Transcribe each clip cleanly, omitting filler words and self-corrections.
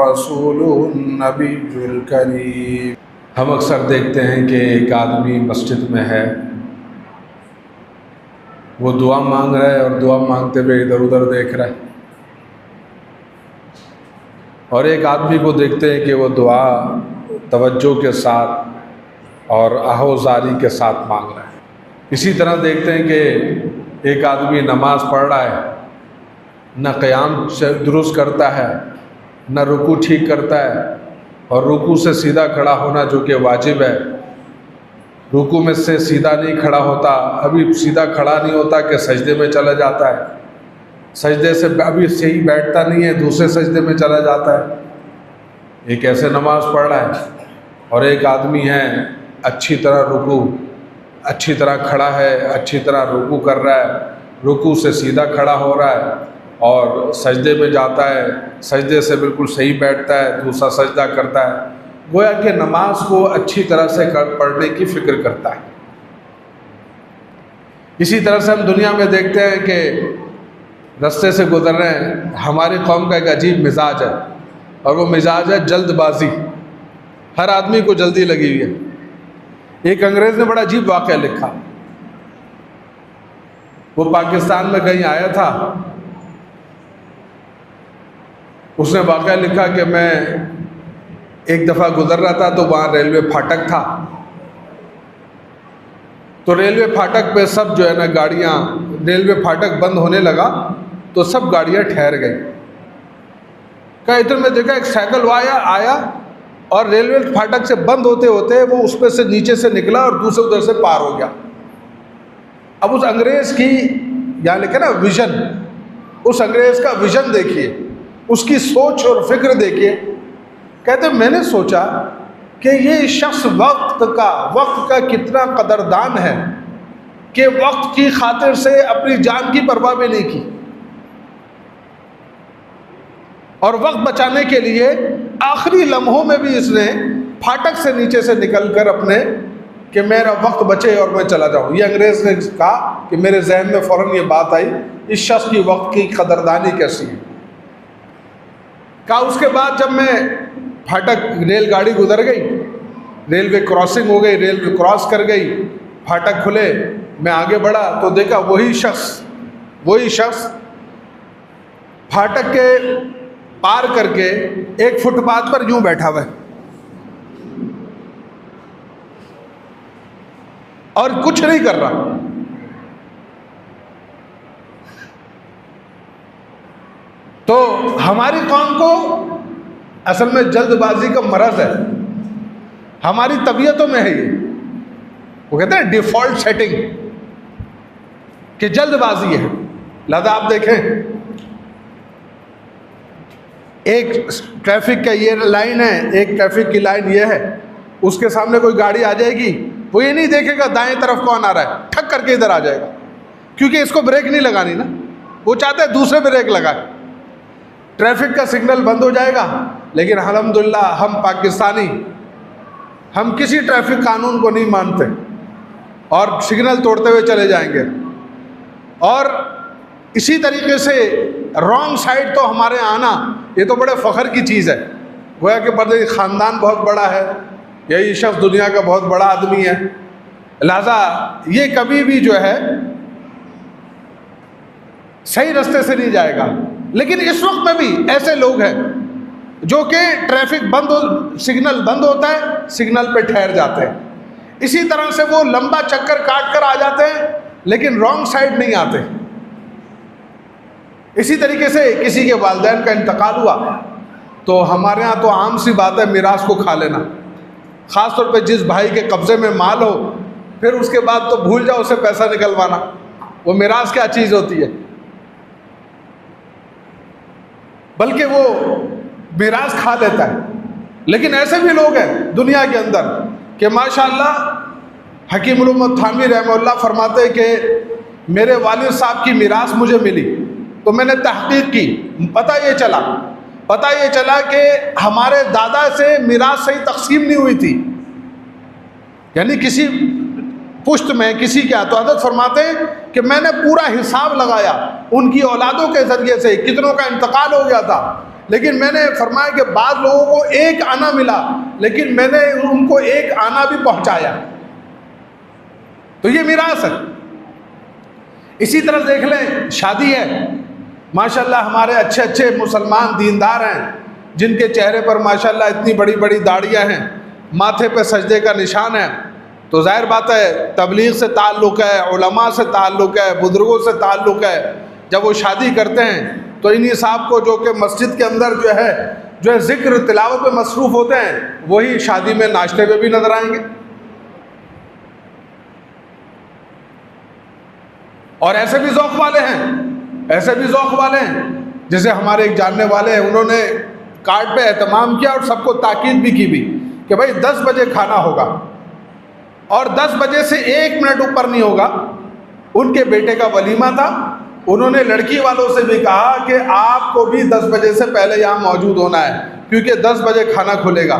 रसूलुहु नबीयुल करीम। हम अक्सर देखते हैं कि एक आदमी मस्जिद में है, वो दुआ मांग रहा है और दुआ मांगते हुए इधर उधर देख रहा है, और एक आदमी को देखते हैं कि वो दुआ तवज्जो के साथ और आहोजारी के साथ मांग रहा है। इसी तरह देखते हैं कि एक आदमी नमाज पढ़ रहा है, न क़याम से दुरुस्त करता है, न रुकू ठीक करता है, और रुकू से सीधा खड़ा होना जो कि वाजिब है, रुकू में से सीधा नहीं खड़ा होता, अभी सीधा खड़ा नहीं होता कि सजदे में चला जाता है, सजदे से अभी सही बैठता नहीं है, दूसरे सजदे में चला जाता है। एक ऐसे नमाज पढ़ रहा है, और एक आदमी है अच्छी तरह रुकू, अच्छी तरह खड़ा है, अच्छी तरह रुकू कर रहा है, रुकू से सीधा खड़ा हो रहा है और सजदे में जाता है, सजदे से बिल्कुल सही बैठता है, दूसरा सजदा करता है, गोया कि नमाज को अच्छी तरह से पढ़ने की फ़िक्र करता है। इसी तरह से हम दुनिया में देखते हैं कि रास्ते से गुजर रहे हैं, हमारी कौम का एक अजीब मिजाज है, और वो मिजाज है जल्दबाजी। हर आदमी को जल्दी लगी हुई है। एक अंग्रेज़ ने बड़ा अजीब वाक़या लिखा। वो पाकिस्तान में कहीं आया था, उसने वाक़या लिखा कि मैं एक दफ़ा गुजर रहा था तो वहाँ रेलवे फाटक था, तो रेलवे फाटक पे सब जो है ना गाड़ियाँ, रेलवे फाटक बंद होने लगा तो सब गाड़ियाँ ठहर गई। क्या इधर में देखा एक साइकिल वाला आया और रेलवे फाटक से बंद होते होते वो उसमें से नीचे से निकला और दूसरे उधर से पार हो गया। अब उस अंग्रेज़ की, यहाँ लिखे ना विज़न, उस अंग्रेज़ का विज़न देखिए, उसकी सोच और फिक्र देखिए। कहते मैंने सोचा कि ये शख्स वक्त का कितना कदरदान है कि वक्त की खातिर से अपनी जान की परवाह भी नहीं की, और वक्त बचाने के लिए आखिरी लम्हों में भी इसने फाटक से नीचे से निकलकर अपने कि मेरा वक्त बचे और मैं चला जाऊं। ये अंग्रेज़ ने कहा कि मेरे जहन में फ़ौरन ये बात आई, इस शख्स की वक्त की कदरदानी कैसी है। कहा उसके बाद जब मैं फाटक, रेलगाड़ी गुजर गई, रेलवे क्रॉसिंग हो गई, रेलवे क्रॉस कर गई, फाटक खुले, मैं आगे बढ़ा तो देखा वही शख्स फाटक के पार करके एक फुटपाथ पर यूं बैठा हुआ है और कुछ नहीं कर रहा। तो हमारी कौम को असल में जल्दबाजी का मरज है, हमारी तबीयतों में है ये। वो कहते हैं डिफ़ॉल्ट सेटिंग कि जल्दबाजी है। लिहाजा आप देखें, एक ट्रैफिक का ये लाइन है, एक ट्रैफिक की लाइन ये है, उसके सामने कोई गाड़ी आ जाएगी, वो ये नहीं देखेगा दाएं तरफ कौन आ रहा है, ठक करके इधर आ जाएगा, क्योंकि इसको ब्रेक नहीं लगानी ना, वो चाहता है दूसरे ब्रेक लगाए। ट्रैफिक का सिग्नल बंद हो जाएगा, लेकिन अल्हम्दुलिल्लाह हम पाकिस्तानी, हम किसी ट्रैफिक कानून को नहीं मानते और सिग्नल तोड़ते हुए चले जाएंगे। और इसी तरीके से रॉन्ग साइड तो हमारे आना, ये तो बड़े फ़ख्र की चीज़ है। गोया कि बड़े ख़ानदान बहुत बड़ा है, यही शख्स दुनिया का बहुत बड़ा आदमी है, लिहाजा ये कभी भी जो है सही रास्ते से नहीं जाएगा। लेकिन इस वक्त में भी ऐसे लोग हैं जो कि ट्रैफिक बंद हो, सिग्नल बंद होता है, सिग्नल पे ठहर जाते हैं। इसी तरह से वो लंबा चक्कर काट कर आ जाते हैं लेकिन रॉन्ग साइड नहीं आते। इसी तरीके से किसी के वालिदैन का इंतकाल हुआ तो हमारे यहाँ तो आम सी बात है मिरास को खा लेना, ख़ास तौर पे जिस भाई के कब्ज़े में माल हो, फिर उसके बाद तो भूल जाओ उसे पैसा निकलवाना। वो मिरास क्या चीज़ होती है, बल्कि वो मिरास खा लेता है। लेकिन ऐसे भी लोग हैं दुनिया के अंदर कि माशाअल्लाह हकीम उल उम्मत थानवी रहमतुल्लाह फरमाते हैं कि मेरे वालिद साहब की मिरास मुझे मिली तो मैंने तहकीक की, पता ये चला कि हमारे दादा से मिरास सही तकसीम नहीं हुई थी, यानी किसी पुश्त में किसी के। तो हज़रत फरमाते हैं कि मैंने पूरा हिसाब लगाया उनकी औलादों के ज़रिए से कितनों का इंतकाल हो गया था, लेकिन मैंने फरमाया कि बाद लोगों को एक आना मिला लेकिन मैंने उनको एक आना भी पहुंचाया। तो ये मिरास है। इसी तरह देख लें, शादी है, माशाल्लाह हमारे अच्छे अच्छे मुसलमान दीनदार हैं जिनके चेहरे पर माशाल्लाह इतनी बड़ी बड़ी दाढ़ियाँ हैं, माथे पे सजदे का निशान है। तो जाहिर बात है तबलीग से ताल्लुक़ है, उलमा से ताल्लुक़ है, बुज़ुर्गों से ताल्लुक़ है। जब वो शादी करते हैं तो इन्हीं साहब को जो कि मस्जिद के अंदर जो है ज़िक्र तिलावत में मसरूफ़ होते हैं, वही शादी में नाश्ते में भी नज़र आएंगे। और ऐसे भी ज़ौक़ वाले हैं, जैसे हमारे एक जानने वाले हैं, उन्होंने कार्ड पे एहतमाम किया और सबको ताकीद भी की कि भाई 10 बजे खाना होगा और 10 बजे से 1 मिनट ऊपर नहीं होगा। उनके बेटे का वलीमा था, उन्होंने लड़की वालों से भी कहा कि आपको भी 10 बजे से पहले यहाँ मौजूद होना है क्योंकि 10 बजे खाना खुलेगा।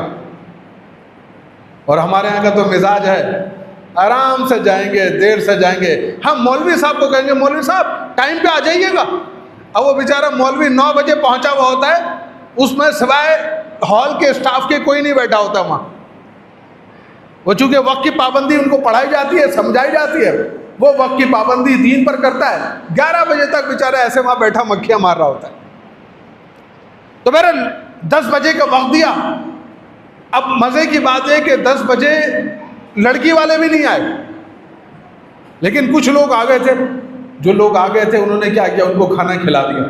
और हमारे यहाँ का तो मिजाज है आराम से जाएंगे, देर से जाएंगे। हम मौलवी साहब को कहेंगे मौलवी साहब टाइम पे आ जाइएगा, अब वो बेचारा मौलवी 9 बजे पहुंचा हुआ होता है, उसमें सिवाय हॉल के स्टाफ के कोई नहीं बैठा होता वहाँ। वो चूँकि वक्त की पाबंदी उनको पढ़ाई जाती है, समझाई जाती है, वो वक्त की पाबंदी दीन पर करता है। 11 बजे तक बेचारा ऐसे वहाँ बैठा मक्खियाँ मार रहा होता है। तो मेरे 10 बजे का वक्त दिया। अब मज़े की बात है कि 10 बजे लड़की वाले भी नहीं आए, लेकिन कुछ लोग आ गए थे। जो लोग आ गए थे उन्होंने क्या किया, उनको खाना खिला दिया।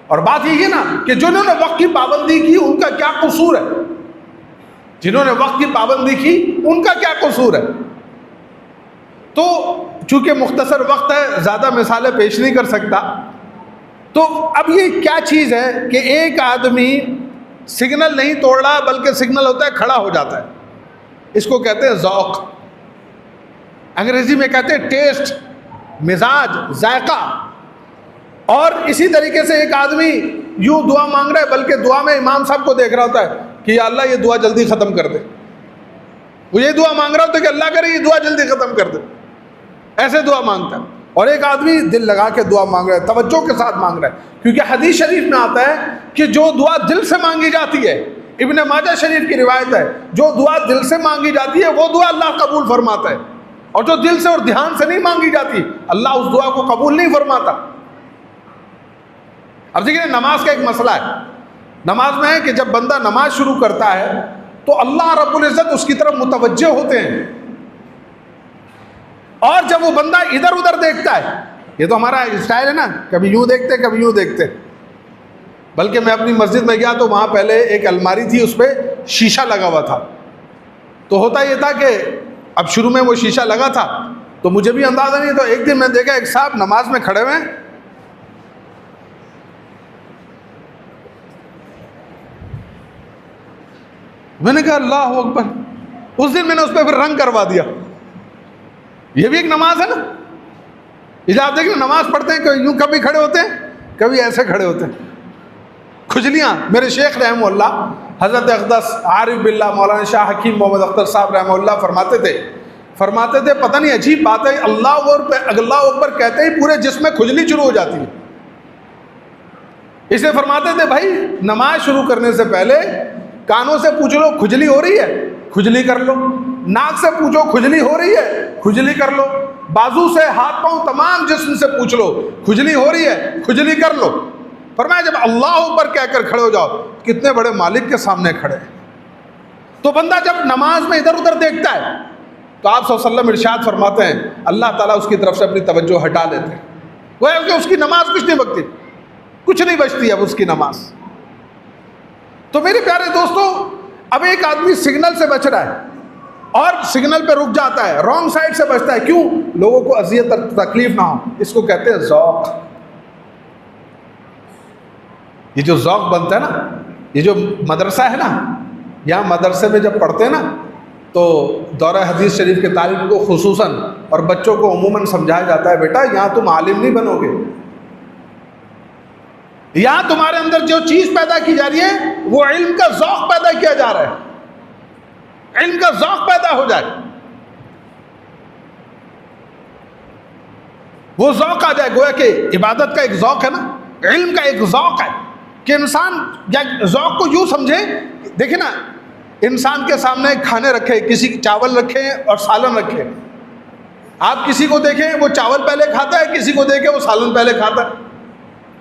और बात यही है ना कि जिन्होंने वक्त की पाबंदी की उनका क्या कसूर है, जिन्होंने वक्त की पाबंदी की उनका क्या कसूर है। तो चूंकि मुख्तसर वक्त है, ज़्यादा मिसालें पेश नहीं कर सकता। तो अब ये क्या चीज़ है कि एक आदमी सिग्नल नहीं तोड़ रहा बल्कि सिग्नल होता है खड़ा हो जाता है, इसको कहते हैं ज़ौक़। अंग्रेज़ी में कहते हैं टेस्ट, मिजाज, जायका। और इसी तरीके से एक आदमी यूँ दुआ मांग रहा है बल्कि दुआ में इमाम साहब को देख रहा होता है कि या अल्लाह ये दुआ जल्दी ख़त्म कर दे। वो ये दुआ मांग रहा होता है कि अल्लाह करे ये दुआ जल्दी ख़त्म कर दे, ऐसे दुआ मांगता है। और एक आदमी दिल लगा के दुआ मांग रहा है, तवज्जो के साथ मांग रहा है, क्योंकि हदीस शरीफ में आता है कि जो दुआ दिल से मांगी जाती है, इब्ने माजा शरीफ की रिवायत है, जो दुआ दिल से मांगी जाती है वो दुआ अल्लाह कबूल फरमाता है, और जो दिल से और ध्यान से नहीं मांगी जाती अल्लाह उस दुआ को कबूल नहीं फरमाता। अब देखिए नमाज का एक मसला है, नमाज में है कि जब बंदा नमाज शुरू करता है तो अल्लाह रब्बुल इज़्ज़त उसकी तरफ मुतवज्जे होते हैं, और जब वो बंदा इधर उधर देखता है, ये तो हमारा स्टाइल है ना, कभी यूँ देखते कभी यूँ देखते। बल्कि मैं अपनी मस्जिद में गया तो वहाँ पहले एक अलमारी थी, उस पर शीशा लगा हुआ था। तो होता ये था कि अब शुरू में वो शीशा लगा था तो मुझे भी अंदाज़ा नहीं, तो एक दिन मैंने देखा एक साहब नमाज में खड़े हुए हैं, मैंने कहा अल्लाह अकबर। उस दिन मैंने उस पर फिर रंग करवा दिया। ये भी एक नमाज है ना। इधर आप देखिए नमाज पढ़ते हैं, यूँ कभी खड़े होते हैं, कभी ऐसे खड़े होते हैं। खुजलियाँ, मेरे शेख रहमतुल्लाह हज़रत अक़दस आरिफ बिल्लाह मौलाना शाह हकीम मोहम्मद अख्तर साहब रहमतुल्लाह फरमाते थे पता नहीं अजीब बात है, अल्लाह अकबर कहते ही पूरे जिस्म में खुजली शुरू हो जाती है। इसलिए फरमाते थे भाई नमाज शुरू करने से पहले कानों से पूछ लो खुजली हो रही है, खुजली कर लो। नाक से पूछो खुजली हो रही है, खुजली कर लो। बाजू से, हाथ पांव, तमाम जिस्म से पूछ लो खुजली हो रही है, खुजली कर लो। फरमाया जब अल्लाह अकबर कहकर खड़े हो जाओ, कितने बड़े मालिक के सामने खड़े। तो बंदा जब नमाज में इधर उधर देखता है तो आप सल्लल्लाहु अलैहि वसल्लम इरशाद फरमाते हैं अल्लाह ताला उसकी तरफ से अपनी तवज्जो हटा लेते हैं। वो है कि उसकी नमाज कुछ नहीं बचती, कुछ नहीं बचती अब उसकी नमाज। तो मेरे प्यारे दोस्तों, अब एक आदमी सिग्नल से बच रहा है और सिग्नल पे रुक जाता है, रॉन्ग साइड से बचता है, क्यों? लोगों को अजियत तकलीफ ना हो। इसको कहते हैं ज़ौक़। ये जो ज़ौक़ बनता है ना, ये जो मदरसा है ना, यहाँ मदरसे में जब पढ़ते हैं ना तो दौरा हदीस शरीफ के तालिब को खुसूसन और बच्चों को उमूमन समझाया जाता है, बेटा यहाँ तुम आलिम नहीं बनोगे, यहाँ तुम्हारे अंदर जो चीज़ पैदा की जा रही है वो इल्म का ज़ौक़ पैदा किया जा रहा है, इल्म का ज़ौक़ पैदा हो जाए, वो ज़ौक़ आ जाए। गोया कि इबादत का एक ज़ौक़ है ना, इल्म का एक ज़ौक़ है कि इंसान या ज़ौक़ को यूँ समझे। देखिए ना, इंसान के सामने खाने रखे, किसी चावल रखे और सालन रखे, आप किसी को देखें वो चावल पहले खाता है, किसी को देखें वो सालन पहले खाता है।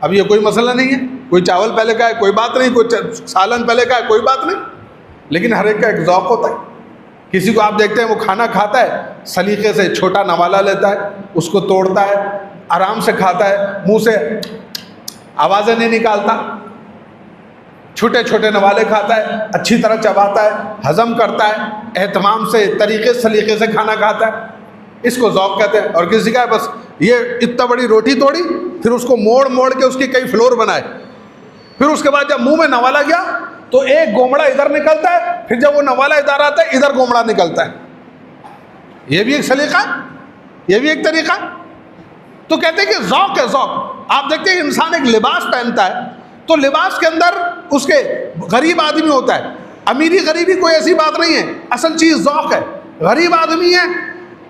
अब ये कोई मसला नहीं है, कोई चावल पहले का है कोई बात नहीं, कोई सालन पहले का है कोई बात नहीं, लेकिन हर एक का एक ज़ौक़ होता है। किसी को आप देखते हैं वो खाना खाता है, सलीके से छोटा नवाला लेता है, उसको तोड़ता है, आराम से खाता है, मुंह से आवाज़ें नहीं निकालता, छोटे छोटे नवाले खाता है, अच्छी तरह चबाता है, हज़म करता है, एहतमाम से, तरीके सलीके से खाना खाता है, इसको ज़ौक़ कहते हैं। और किसी का बस ये इतना बड़ी रोटी तोड़ी, फिर उसको मोड़ मोड़ के उसके कई फ्लोर बनाए, फिर उसके बाद जब मुंह में नवाला गया तो एक गोमड़ा इधर निकलता है, फिर जब वो नवाला इधर आता है इधर गोमड़ा निकलता है। ये भी एक सलीका, ये भी एक तरीका। तो कहते हैं कि ज़ौक़ है, ज़ौक़। आप देखते हैं इंसान एक लिबास पहनता है तो लिबास के अंदर उसके गरीब आदमी होता है, अमीरी गरीबी कोई ऐसी बात नहीं है, असल चीज़ ज़ौक़ है। गरीब आदमी है,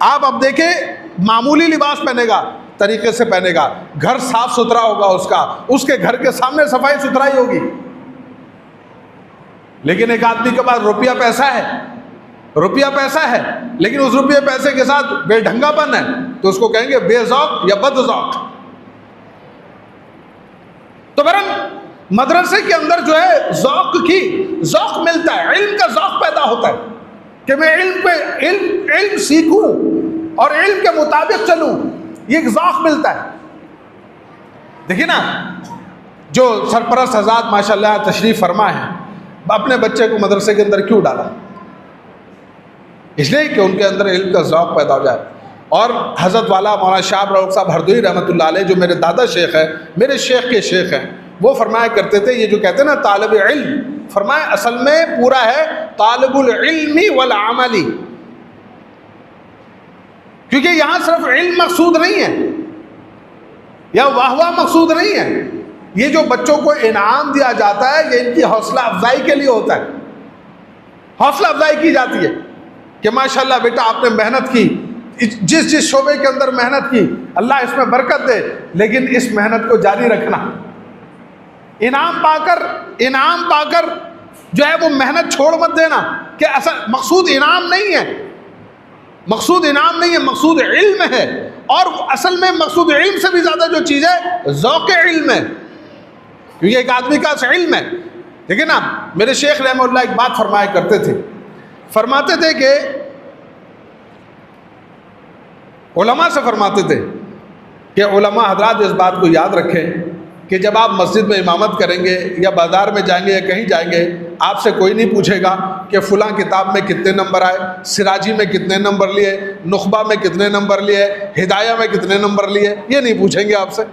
आप अब देखें मामूली लिबास पहनेगा, तरीके से पहनेगा, घर साफ सुथरा होगा उसका, उसके घर के सामने सफाई सुथराई होगी। लेकिन एक आदमी के पास रुपया पैसा है, रुपया पैसा है, लेकिन उस रुपये पैसे के साथ बेढंगापन है, तो उसको कहेंगे बेज़ौक़ या बदज़ौक़। तो बहरहाल मदरसे के अंदर जो है ज़ौक़ मिलता है, इल्म का ज़ौक़ पैदा होता है कि मैं इल्म सीखूं और इल्म के मुताबिक चलूं, ये एक ज़ौक़ मिलता है। देखिए ना, जो सरपरस्त हज़रात माशाल्लाह तशरीफ़ फरमा है, अपने बच्चे को मदरसे के अंदर क्यों डाला? इसलिए कि उनके अंदर इल्म का ज़ौक़ पैदा हो जाए। और हज़रत वाला मौलाना शाह रऊफ़ साहब हरदोई रहमतुल्लाह अलैह, जो मेरे दादा शेख हैं, मेरे शेख के शेख हैं, वो फरमाया करते थे, ये जो कहते हैं ना तालिब इल्म, फरमाया असल में पूरा है तालिबुल इल्मी वल अमली, क्योंकि यहाँ सिर्फ इल्म मकसूद नहीं है या वाह मकसूद नहीं है। ये जो बच्चों को इनाम दिया जाता है ये इनकी हौसला अफजाई के लिए होता है, हौसला अफजाई की जाती है कि माशाल्लाह बेटा आपने मेहनत की, जिस शोबे के अंदर मेहनत की अल्लाह इसमें बरकत दे, लेकिन इस मेहनत को जारी रखना। इनाम पाकर जो है वो मेहनत छोड़ मत देना, कि असल मकसूद इनाम नहीं है, मकसूद इनाम नहीं है, मकसूद इल्म है। और असल में मकसूद इल्म से भी ज़्यादा जो चीज़ है ज़ौक़ इल्म है, क्योंकि एक आदमी का इल्म है। देखिए ना, मेरे शेख रहमतुल्लाह एक बात फरमाया करते थे, फरमाते थे कि उलमा से फरमाते थे कि उलमा हजरात इस बात को याद रखें कि जब आप मस्जिद में इमामत करेंगे या बाज़ार में जाएंगे या कहीं जाएंगे, आपसे कोई नहीं पूछेगा कि फ़लाँ किताब में कितने नंबर आए, सिराजी में कितने नंबर लिए, नुखबा में कितने नंबर लिए, हिदाया में कितने नंबर लिए, ये नहीं पूछेंगे आपसे।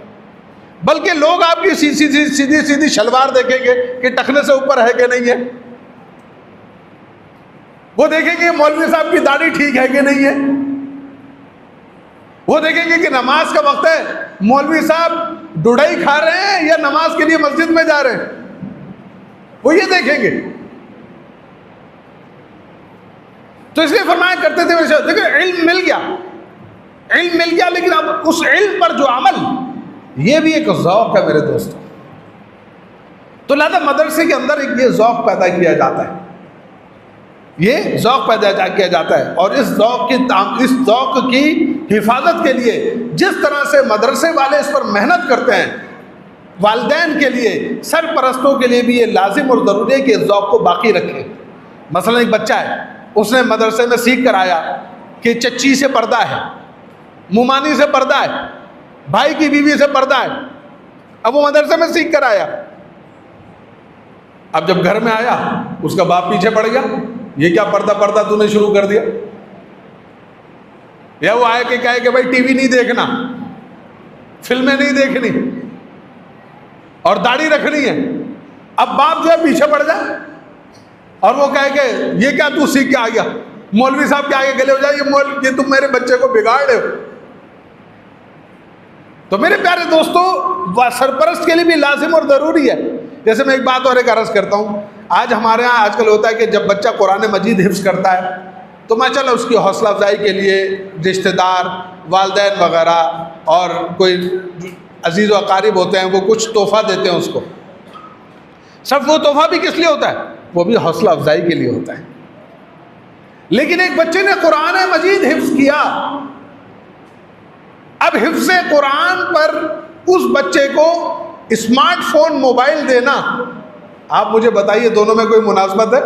बल्कि लोग आपकी सीधी शलवार देखेंगे कि टखने से ऊपर है कि नहीं है, वो देखेंगे मौलवी साहब की दाढ़ी ठीक है कि नहीं है, वो देखेंगे कि नमाज का वक्त है, मौलवी साहब डुडाई खा रहे हैं या नमाज के लिए मस्जिद में जा रहे हैं, वो ये देखेंगे। तो इसलिए फरमाया करते थे मेरे, देखो इल्म मिल गया, लेकिन अब उस इल्म पर जो अमल, ये भी एक ज़ौक़ है मेरे दोस्तों, तो लिहाजा मदरसे के अंदर एक ये ज़ौक़ पैदा किया जाता है, ये ज़ौक़ पैदा किया जाता है। और इस ज़ौक़ की हिफाजत के लिए जिस तरह से मदरसे वाले इस पर मेहनत करते हैं, वालिदैन के लिए, सरपरस्तों के लिए भी ये लाजिम और ज़रूरी है कि इस ज़ौक़ को बाकी रखें। मसलन एक बच्चा है, उसने मदरसे में सीख कर आया कि चच्ची से पर्दा है, मुमानी से पर्दा है, भाई की बीवी से पर्दा है। अब वो मदरसे में सीख कर आया, अब जब घर में आया उसका बाप पीछे पड़ गया, ये क्या पर्दा पर्दा तूने शुरू कर दिया। या वो आया कि कहे कि भाई टीवी नहीं देखना, फिल्में नहीं देखनी और दाढ़ी रखनी है। अब बाप जो है पीछे पड़ जाए और वो कहे कि ये क्या तू सीख के आ गया, मौलवी साहब के आगे गले हो जाए, ये तुम मेरे बच्चे को बिगाड़ रहे हो। तो मेरे प्यारे दोस्तों, सरपरस्त के लिए भी लाजिम और ज़रूरी है। जैसे मैं एक बात और एक अर्ज़ करता हूँ, आज हमारे यहाँ आजकल होता है कि जब बच्चा कुरान मजीद हिफ्ज़ करता है तो माशाअल्लाह उसकी हौसला अफजाई के लिए रिश्तेदार, वालिदैन वगैरह और कोई अजीज़ व अकारिब होते हैं, वो कुछ तोहफ़ा देते हैं उसको। सब वो तोहफ़ा भी किस लिए होता है? वो भी हौसला अफजाई के लिए होता है। लेकिन एक बच्चे ने कुरान मजीद हिफ्ज़ किया, अब हिफ्ज़ कुरान पर उस बच्चे को स्मार्टफोन, मोबाइल देना, आप मुझे बताइए दोनों में कोई मुनासबत है?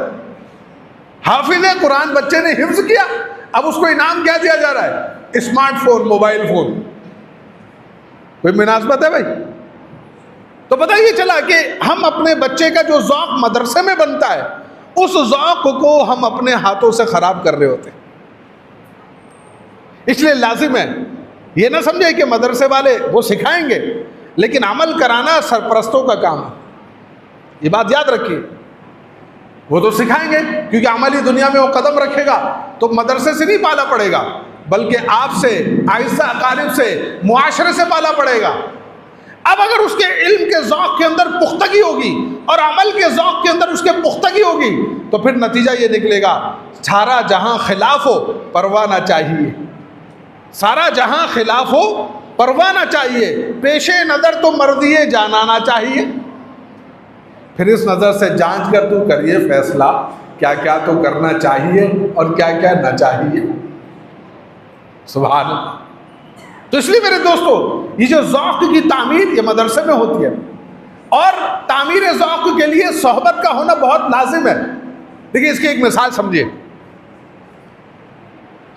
हाफिज़ कुरान बच्चे ने हिफ्ज़ किया, अब उसको इनाम क्या दिया जा रहा है? Smartphone, mobile phone. कोई मुनासबत है भाई? तो पता ये चला कि हम अपने बच्चे का जो ज़ौक़ मदरसे में बनता है, उस ज़ौक़ को हम अपने हाथों से ख़राब कर रहे होते हैं। इसलिए लाजिम है, ये ना समझे कि मदरसे वाले वो सिखाएंगे, लेकिन अमल कराना सरपरस्तों का काम है। ये बात याद रखिए, वो तो सिखाएंगे क्योंकि अमली दुनिया में वो कदम रखेगा तो मदरसे से नहीं पाला पड़ेगा, बल्कि आपसे, आइज़ा अकारिब से, मुआशरे से पाला पड़ेगा। अब अगर उसके इल्म के ज़ौक़ के अंदर पुख्तगी होगी और अमल के ज़ौक़ के अंदर उसके पुख्तगी होगी तो फिर नतीजा ये निकलेगा, सारा जहां खिलाफ हो परवाह ना चाहिए, सारा जहां खिलाफ हो परवाह ना चाहिए, पेशे नज़र तो मर्ज़ी जानाना चाहिए। फिर इस नज़र से जांच कर तू करिए फैसला, क्या क्या तो करना चाहिए और क्या क्या ना चाहिए। सुभान अल्लाह। तो इसलिए मेरे दोस्तों, ये जो ज़ौक़ की तामीर ये मदरसे में होती है, और तामीर ज़ौक़ के लिए सोहबत का होना बहुत लाजिम है। देखिए इसकी एक मिसाल समझिए,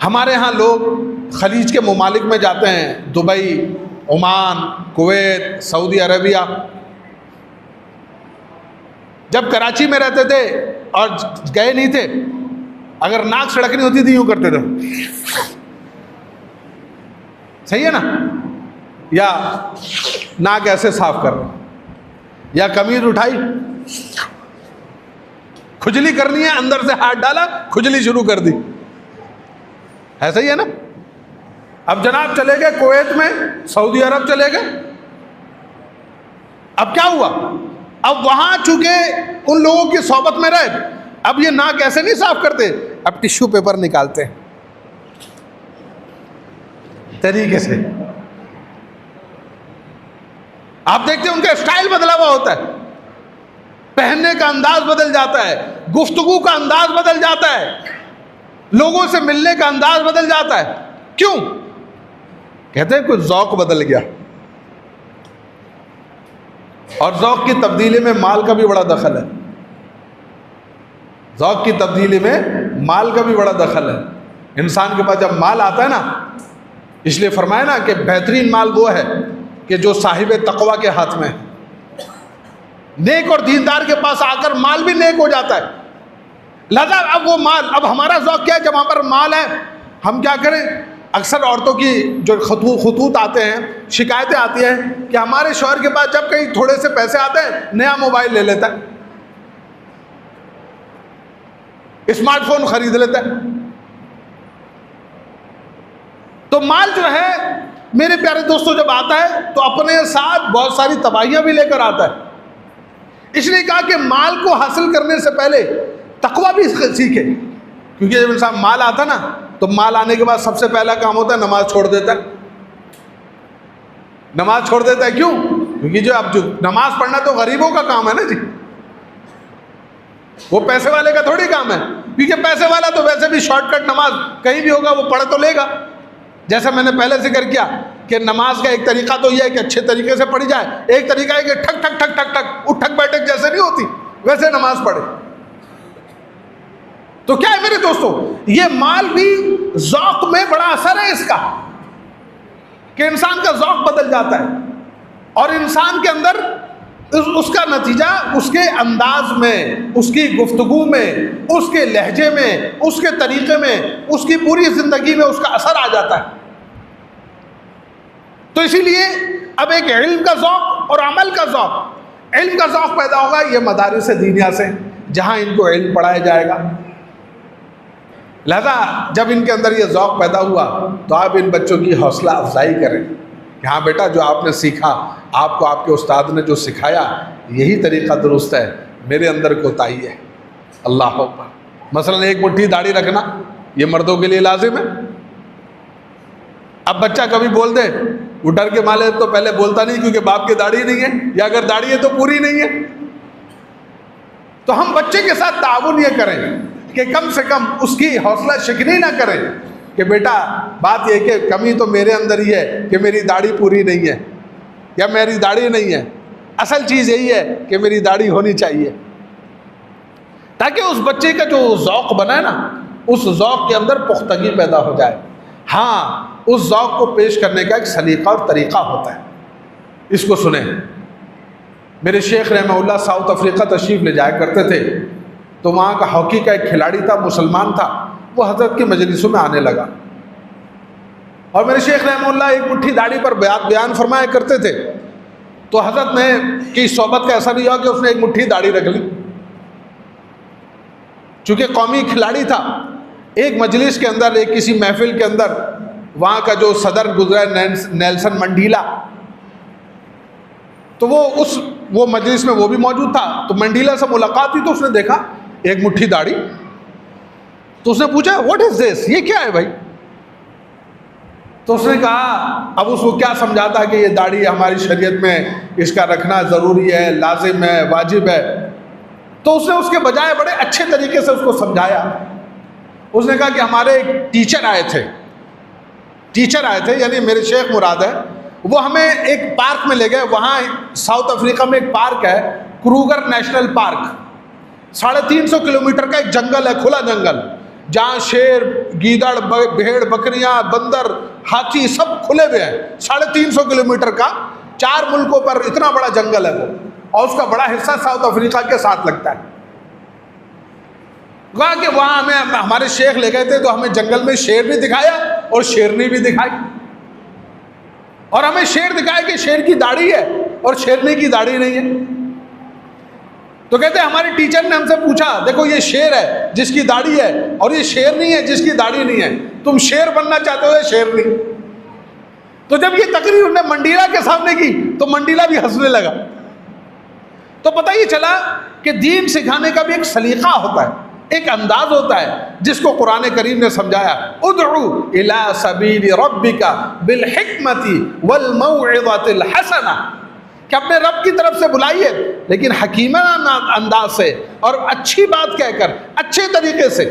हमारे यहाँ लोग खलीज के ममालिक में जाते हैं, Dubai, Oman, Kuwait, Saudi Arabia. जब कराची में रहते थे और गए नहीं थे, अगर नाक सड़कनी होती थी यूँ करते थे, सही है ना, या नाक ऐसे साफ कर, या कमीज उठाई, खुजली करनी है, अंदर से हाथ डाला, खुजली शुरू कर दी, ऐसा ही है ना। अब जनाब चले गए कुवैत में, सऊदी अरब चले गए, अब क्या हुआ? अब वहां चूंकि उन लोगों की सोबत में रहे, अब ये नाक ऐसे नहीं साफ करते, अब टिश्यू पेपर निकालते हैं तरीके से। आप देखते हैं उनका स्टाइल बदला हुआ होता है, पहनने का अंदाज बदल जाता है, गुफ्तगू का अंदाज बदल जाता है, लोगों से मिलने का अंदाज बदल जाता है। क्यों? कहते हैं कुछ ज़ौक़ बदल गया। और ज़ौक़ की तब्दीली में माल का भी बड़ा दखल है, ज़ौक़ की तब्दीली में माल का भी बड़ा दखल है। इंसान के पास जब माल आता है ना, इसलिए फरमाया ना कि बेहतरीन माल वो है कि जो साहिब तक़वा के हाथ में है। नेक और दीनदार के पास आकर माल भी नेक हो जाता है। लिहाजा अब वो माल, अब हमारा ज़ौक़ क्या है, जब वहाँ पर माल है हम क्या करें? अक्सर औरतों की जो खतूत आते हैं, शिकायतें आती हैं कि हमारे शौहर के पास जब कहीं थोड़े से पैसे आते हैं नया मोबाइल ले लेता है, स्मार्टफोन खरीद लेता है। तो माल जो है मेरे प्यारे दोस्तों जब आता है तो अपने साथ बहुत सारी तबाहियां भी लेकर आता है। इसलिए कहा कि माल को हासिल करने से पहले तकवा भी सीखे, क्योंकि जब इंसान माल आता ना तो माल आने के बाद सबसे पहला काम होता है नमाज छोड़ देता है। नमाज छोड़ देता है क्यों? क्योंकि जो अब जो नमाज पढ़ना तो गरीबों का काम है ना जी, वो पैसे वाले का थोड़ी काम है। क्योंकि पैसे वाला तो वैसे भी शॉर्टकट नमाज कहीं भी होगा वो पढ़ तो लेगा। जैसा मैंने पहले जिक्र किया कि नमाज का एक तरीका तो यह है कि अच्छे तरीके से पढ़ी जाए, एक तरीका है कि ठक ठक ठक ठक ठक उठक बैठक जैसे नहीं होती वैसे नमाज पढ़े। तो क्या है मेरे दोस्तों, ये माल भी ज़ौक़ में बड़ा असर है इसका, कि इंसान का ज़ौक़ बदल जाता है और इंसान के अंदर उसका नतीजा उसके अंदाज में, उसकी गुफ्तगू में, उसके लहजे में, उसके तरीके में, उसकी पूरी ज़िंदगी में उसका असर आ जाता है। तो इसीलिए अब एक इल्म का ज़ौक़ और अमल का ज़ौक़, इल्म का ज़ौक़ पैदा होगा ये मदारिस दीनिया से, जहाँ इनको इल्म पढ़ाया जाएगा। लिहाजा जब इनके अंदर ये ज़ौक़ पैदा हुआ तो आप इन बच्चों की हौसला अफजाई करें कि हाँ बेटा, जो आपने सीखा, आपको आपके उस्ताद ने जो सिखाया यही तरीक़ा दुरुस्त है, मेरे डर कोताही है। अल्लाह अकबर। मसलन एक मुट्ठी दाढ़ी रखना ये मर्दों के लिए लाजिम है। अब बच्चा कभी बोल दे, वो डर के मारे तो पहले बोलता नहीं क्योंकि बाप की दाढ़ी नहीं है, या अगर दाढ़ी है तो पूरी नहीं है। तो हम बच्चे के साथ ताउन ये करें कि कम से कम उसकी हौसला शिकनी ना करें कि बेटा बात यह कि कमी तो मेरे अंदर ही है कि मेरी दाढ़ी पूरी नहीं है या मेरी दाढ़ी नहीं है, असल चीज़ यही है कि मेरी दाढ़ी होनी चाहिए, ताकि उस बच्चे का जो ज़ौक़ बना है ना, उस ज़ौक़ के अंदर पुख्तगी पैदा हो जाए। हाँ, उस ज़ौक़ को पेश करने का एक सलीक़ा और तरीक़ा होता है। इसको सुने, मेरे शेख रहमहुल्लाह साउथ अफ्रीका तशरीफ़ ले जाया करते थे, तो वहाँ का हॉकी का एक खिलाड़ी था, मुसलमान था, वो हज़रत की मजलिसों में आने लगा और मेरे शेख रहमहुल्लाह एक मुट्ठी दाढ़ी पर बयान फरमाया करते थे। तो हज़रत ने की सोबत का ऐसा भी हुआ कि उसने एक मुट्ठी दाढ़ी रख ली। चूँकि कौमी खिलाड़ी था, एक मजलिस के अंदर, एक किसी महफिल के अंदर वहाँ का जो सदर गुजरा नेल्सन मंडेला, तो वो मजलिस में वो भी मौजूद था। तो मंडेला से मुलाकात हुई तो उसने देखा एक मुट्ठी दाढ़ी, तो उसने पूछा व्हाट इज दिस, ये क्या है भाई? तो उसने कहा, अब उसको क्या समझाता है कि ये दाढ़ी हमारी शरीयत में इसका रखना ज़रूरी है, लाजिम है, वाजिब है। तो उसने उसके बजाय बड़े अच्छे तरीके से उसको समझाया। उसने कहा कि हमारे एक टीचर आए थे यानी मेरे शेख मुराद है, वो हमें एक पार्क में ले गए। वहाँ साउथ अफ्रीका में एक पार्क है, क्रूगर नेशनल पार्क, 350 किलोमीटर का एक जंगल है, खुला जंगल, जहाँ शेर, गीदड़, भेड़, बकरियां, बंदर, हाथी सब खुले हुए हैं। 350 किलोमीटर का 4 मुल्कों पर इतना बड़ा जंगल है वो, और उसका बड़ा हिस्सा साउथ अफ्रीका के साथ लगता है। कहा कि वहाँ हमें हमारे शेख ले गए थे तो हमें जंगल में शेर भी दिखाया और शेरनी भी दिखाई, और हमें शेर दिखाया कि शेर की दाढ़ी है और शेरनी की दाढ़ी नहीं है। तो कहते हैं हमारे टीचर ने हमसे पूछा, देखो ये शेर है जिसकी दाढ़ी है और ये शेरनी है जिसकी दाढ़ी नहीं है, तुम शेर बनना चाहते हो या शेरनी? तो जब ये तकरीर उन्होंने मंडेला के सामने की तो मंडेला भी हंसने लगा। तो पता ही चला कि दीन सिखाने का भी एक सलीका होता है, एक अंदाज होता है, जिसको कुरान करीम ने समझाया, उदउ इला सबील रब्बिका बिल हिकमति वल मौइज़तिल हसना, कि अपने रब की तरफ से बुलाइए लेकिन हकीमाना अंदाज से और अच्छी बात कहकर, अच्छे तरीके से।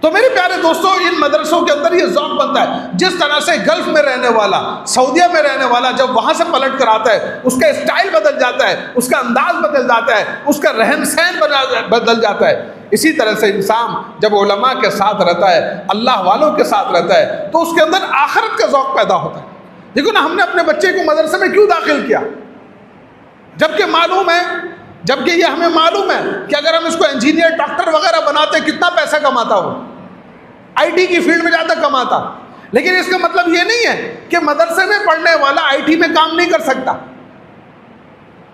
तो मेरे प्यारे दोस्तों, इन मदरसों के अंदर ये ज़ौक़ बनता है। जिस तरह से गल्फ़ में रहने वाला, सऊदीया में रहने वाला जब वहाँ से पलट कर आता है, उसका स्टाइल बदल जाता है, उसका अंदाज बदल जाता है, उसका रहन सहन बदल जाता है। इसी तरह से इंसान जब उलमा के साथ रहता है, अल्लाह वालों के साथ रहता है, तो उसके अंदर आखिरत का ज़ौक़ पैदा होता है। देखो ना, हमने अपने बच्चे को मदरसे में क्यों दाखिल किया, जबकि ये हमें मालूम है कि अगर हम इसको इंजीनियर, डॉक्टर वगैरह बनाते कितना पैसा कमाता हो, आईटी की फील्ड में ज़्यादा कमाता। लेकिन इसका मतलब ये नहीं है कि मदरसे में पढ़ने वाला आईटी में काम नहीं कर सकता,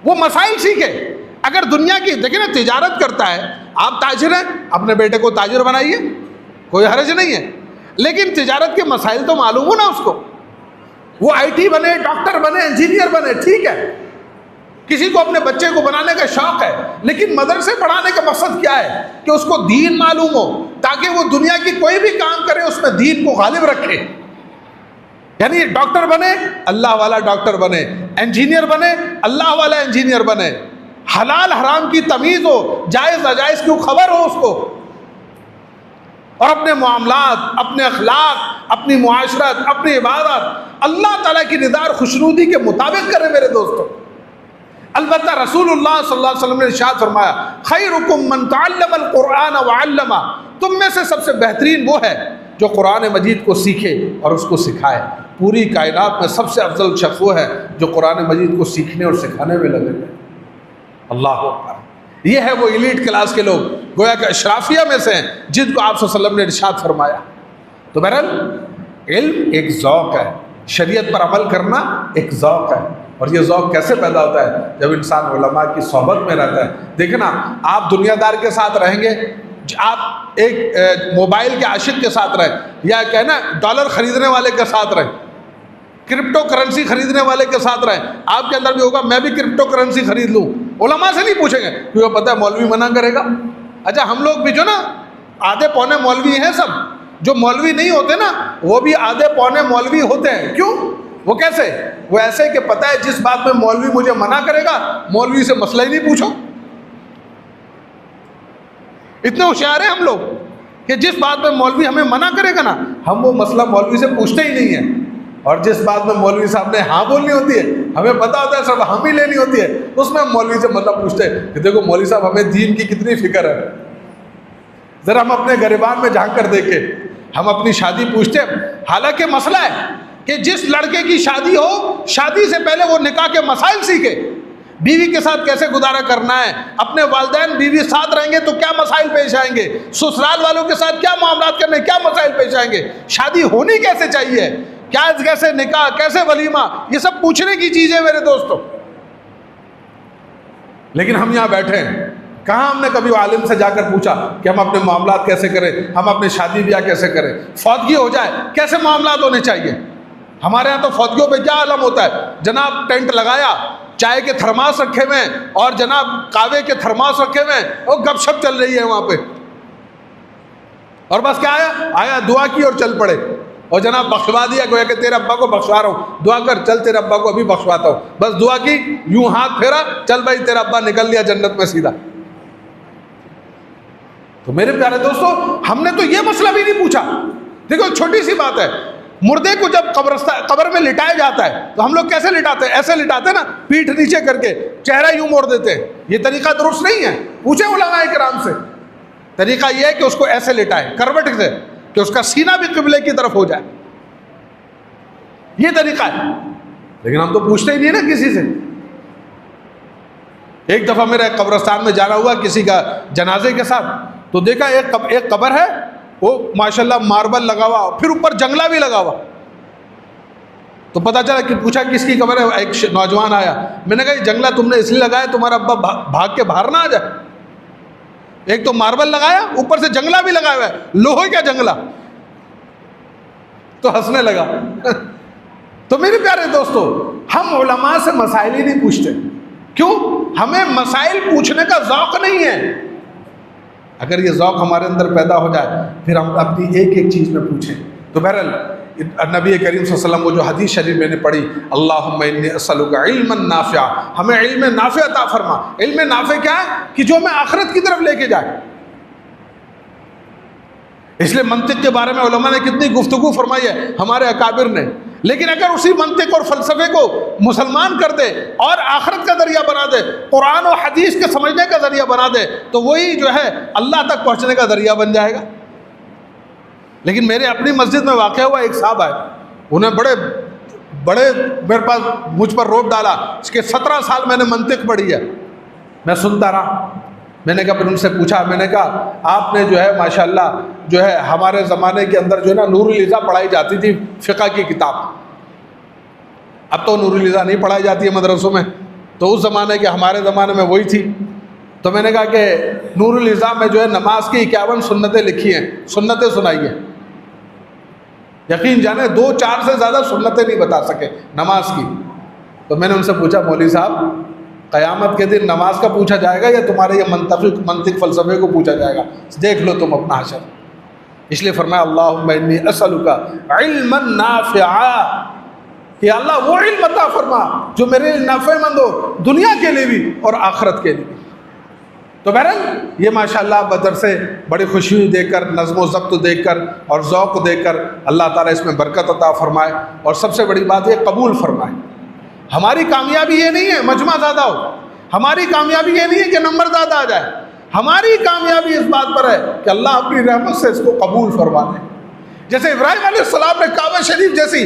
वो मसाइल सीखे। अगर दुनिया की, देखिए ना, तिजारत करता है, आप ताजिर हैं, अपने बेटे को ताजिर बनाइए, कोई हर्ज नहीं है, लेकिन तिजारत के मसाइल तो मालूम हो ना उसको। वो आईटी बने, डॉक्टर बने, इंजीनियर बने, ठीक है, किसी को अपने बच्चे को बनाने का शौक है, लेकिन मदरसे पढ़ाने का मकसद क्या है कि उसको दीन मालूम हो, ताकि वो दुनिया की कोई भी काम करे उसमें दीन को गालिब रखे। यानी डॉक्टर बने, अल्लाह वाला डॉक्टर बने, इंजीनियर बने, अल्लाह वाला इंजीनियर बने, हलाल हराम की तमीज़ हो, जायज़ नाजायज़ की खबर हो उसको, और अपने मामलात, अपने अखलाक, अपनी मुआशरत, अपनी इबादत अल्लाह ताला की रिदा और खुशनुदी के मुताबिक करें मेरे दोस्तों। अलबत्ता रसूलुल्लाह सल्लल्लाहु अलैहि वसल्लम ने इरशाद फरमाया, खैरुकुम मन तअल्लमल कुरआन व अल्लमा, तुम में से सबसे बेहतरीन वो है जो कुरान मजीद को सीखे और उसको सिखाए। पूरी कायनात में सबसे अफजल शख्स वो है जो कुरान मजीद को सीखने और सिखाने में लगे हैं। अल्लाह अकबर। ये है वो एलीट क्लास के लोग, गोया कि अशराफिया में से हैं, जिनको आप सल्लल्लाहु अलैहि वसल्लम ने इरशाद फरमाया। तो बहरहाल इल्म एक ज़ौक़ है, शरीयत पर अमल करना एक ज़ौक़ है। और ये ज़ौक़ कैसे पैदा होता है? जब इंसान उलमा की सोहबत में रहता है। देखना, आप दुनियादार के साथ रहेंगे, आप एक मोबाइल के आशिक के साथ रहें, या कहना डॉलर ख़रीदने वाले के साथ रहें, क्रिप्टो करेंसी खरीदने वाले के साथ रहें, आपके अंदर भी होगा मैं भी क्रिप्टो करेंसी खरीद लूँ। उलमा से नहीं पूछेंगे क्योंकि पता है मौलवी मना करेगा। अच्छा, हम लोग भी जो ना आधे पौने मौलवी हैं, सब जो मौलवी नहीं होते ना वो भी आधे पौने मौलवी होते हैं। क्यों? वो कैसे? वो ऐसे कि पता है जिस बात में मौलवी मुझे मना करेगा, मौलवी से मसला ही नहीं पूछो। इतने होशियार हैं हम लोग कि जिस बात में मौलवी हमें मना करेगा ना, हम वो मसला मौलवी से पूछते ही नहीं है। और जिस बात में मौलवी साहब ने हाँ बोलनी होती है, हमें पता होता है सब हम ही लेनी होती है, उसमें हम मौलवी से मतलब पूछते हैं कि देखो मौलवी साहब हमें दीन की कितनी फिक्र है। ज़रा हम अपने गरिबान में झांक कर देखें, हम अपनी शादी पूछते हैं। हालांकि मसला है कि जिस लड़के की शादी हो, शादी से पहले वो निकाह के मसाइल सीखे, बीवी के साथ कैसे गुजारा करना है, अपने वालिदैन बीवी साथ रहेंगे तो क्या मसाइल पेश आएंगे, ससुराल वालों के साथ क्या मामलात करने, क्या मसाइल पेश आएंगे, शादी होनी कैसे चाहिए, क्या कैसे निकाह, कैसे वलीमा, ये सब पूछने की चीज़ है मेरे दोस्तों। लेकिन हम यहाँ बैठे हैं, कहाँ हमने कभी आलिम से जाकर पूछा कि हम अपने मामलात कैसे करें, हम अपने शादी ब्याह कैसे करें, फौतगी हो जाए कैसे मामलात होने चाहिए। हमारे यहाँ तो फौतगियों पे क्या आलम होता है, जनाब टेंट लगाया, चाय के थर्मास रखे हुए हैं और जनाब कावे के थर्मास रखे हुए हैं और गपशप चल रही है वहाँ पे, और बस क्या आया दुआ की और चल पड़े, और जनाब बख्शवा दिया, गोया कि तेरे अब्बा को बख्शवा रहा हूँ, दुआ कर, चल तेरे अब्बा को अभी बख्शवाता हूँ, बस दुआ की, यूं हाथ फेरा, चल भाई तेरा अब्बा निकल लिया जन्नत में सीधा। तो मेरे प्यारे दोस्तों, हमने तो ये मसला भी नहीं पूछा। देखो छोटी सी बात है, मुर्दे को जब कब्र में लिटाया जाता है तो हम लोग कैसे लिटाते हैं? ऐसे लिटाते हैं ना, पीठ नीचे करके, चेहरा यूं मोड़ देते हैं। ये तरीका दुरुस्त नहीं है, पूछे उलमाए किराम से। तरीका यह है कि उसको ऐसे लिटाए करवट से कि उसका सीना भी किबले की तरफ हो जाए, ये तरीका है। लेकिन हम तो पूछते ही नहीं ना किसी से। एक दफ़ा मेरा कब्रिस्तान में जाना हुआ किसी का जनाजे के साथ, तो देखा एक कब्र है, वो माशाल्लाह मार्बल लगा हुआ, फिर ऊपर जंगला भी लगा हुआ। तो पता चला कि पूछा किसकी कब्र है, एक नौजवान आया, मैंने कहा जंगला तुमने इसलिए लगाया तुम्हारा अब्बा भाग के बाहर ना आ जाए। एक तो मार्बल लगाया, ऊपर से जंगला भी लगाया हुआ है, लोहे का जंगला। तो हंसने लगा। तो मेरे प्यारे दोस्तों, हम उलमा से मसाइल ही नहीं पूछते। क्यों? हमें मसाइल पूछने का ज़ौक़ नहीं है। अगर ये ज़ौक़ हमारे अंदर पैदा हो जाए, फिर हम अपनी एक एक चीज़ में पूछें। तो बहरहाल नबी करीम सल्लल्लाहु अलैहि वसल्लम वो जो हदीस शरीफ मैंने पढ़ी, अल्लाहुम्मा इन्नी अस्अलुका इल्मन नाफ़िआ, हमें इल्म नाफ़िआ अता फरमा। इल्म नाफ़िआ क्या है? कि जो हमें आखिरत की तरफ लेके जाए। इसलिए मंतिक के बारे में उलमा ने कितनी गुफ्तगू फरमाई है हमारे अकाबिर ने। लेकिन अगर उसी मंतिक और फ़लसफ़े को मुसलमान कर दे और आखिरत का ज़रिया बना दे, कुरान और हदीस के समझने का ज़रिया बना दे, तो वही जो है अल्लाह तक पहुँचने का ज़रिया बन जाएगा। लेकिन मेरे अपनी मस्जिद में वाक़या हुआ, एक साहब आए, उन्हें बड़े मेरे पास मुझ पर रोब डाला। इसके 17 साल मैंने मंतिक पढ़ी है, मैं सुनता रहा। मैंने कहा, फिर उनसे पूछा, मैंने कहा आपने जो है माशाल्लाह जो है हमारे ज़माने के अंदर जो है ना नूरुल इज़ा पढ़ाई जाती थी, फ़िक़्ह की किताब। अब तो नूरुल इज़ा नहीं पढ़ाई जाती है मदरसों में, तो उस ज़माने के हमारे ज़माने में वही थी। तो मैंने कहा कि नूरुल इज़ा में जो है नमाज की 51 सुन्नतें लिखी हैं, सुन्नतें सुनाइए। यकीन जाने 2-4 से ज़्यादा सुन्नतें नहीं बता सके नमाज की। तो मैंने उनसे पूछा, मौलवी साहब क़यामत के दिन नमाज का पूछा जाएगा या तुम्हारे ये मंतिक फ़लसफ़े को पूछा जाएगा? देख लो तुम अपना हशर। इसलिए फरमाया, अल्लाहुम्मा इन्नी अस्अलुका इल्मन नाफ़िआ, कि अल्लाह वो इल्म अता फरमा जो मेरे लिए नफ़ेमंद हो, दुनिया के लिए भी और आखिरत के लिए भी। तो बहरहाल ये माशाअल्लाह बदर से बड़ी खुशी देखकर, नज़्म व ज़ब्त देखकर और ज़ौक़ देखकर अल्लाह ताला इसमें बरकत अता फ़रमाए और सबसे बड़ी बात ये कबूल फ़रमाए। हमारी कामयाबी ये नहीं है मजमा ज़्यादा हो, हमारी कामयाबी ये नहीं है कि नंबर ज़्यादा आ जाए, हमारी कामयाबी इस बात पर है कि अल्लाह अपनी रहमत से इसको कबूल फरमा ले। जैसे इब्राहिम अलैहिस्सलाम ने काबा शरीफ जैसी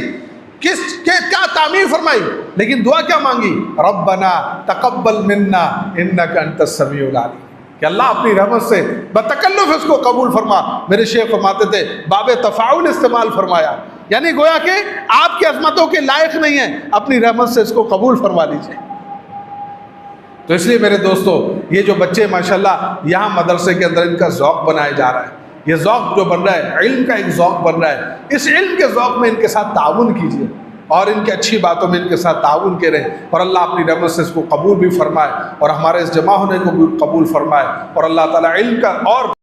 क्या तामीर फरमाई, लेकिन दुआ क्या मांगी, रब्बना तकब्बल मिन्ना इन्नका अंतस समीउल अलीम, कि अल्लाह अपनी रहमत से बतकल्लुफ़ इसको कबूल फरमा। मेरे शेख फरमाते थे बाबे तफ़ाउल इस्तेमाल फरमाया, यानी गोया कि आपकी अज़मतों के लायक नहीं है, अपनी रहमत से इसको कबूल फरमा लीजिए। तो इसलिए मेरे दोस्तों, ये जो बच्चे माशाल्लाह यहाँ मदरसे के अंदर इनका ज़ौक़ बनाया जा रहा है, ये ज़ौक़ जो बन रहा है इल्म का एक ज़ौक़ बन रहा है, इस इल्म के ज़ौक़ में इनके साथ ताउन कीजिए और इनकी अच्छी बातों में इनके साथ ताउन करें और अल्लाह अपनी रहमत से इसको कबूल भी फरमाए और हमारे इस जमा होने को भी कबूल फरमाए और अल्लाह ताला इल्म का और